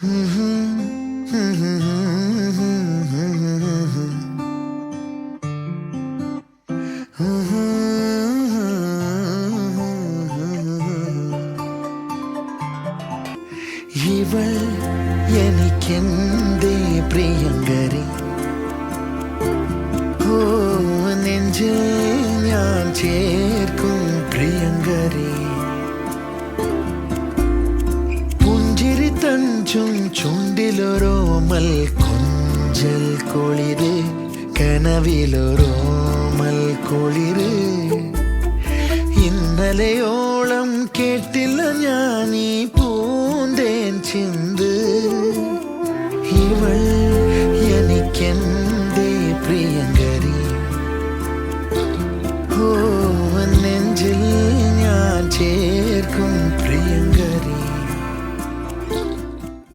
ഇവൾ എനിക്കെന്തേ പ്രിയങ്കരി, ഓ നെഞ്ചിൽ ഞാൻ ചേർക്കും പ്രിയങ്കരി. പുഞ്ചിരി തഞ്ചും ചുണ്ടിലൊരോമൽ കൊഞ്ചൽ കുളിര്, കനവിലൊരോമൽ കുളിര്. ഇന്നലെയോളം കേട്ടില്ല ഞാനീ പൂന്തേൻ ചിന്ത്. ഇവൾ എനിക്കെൻ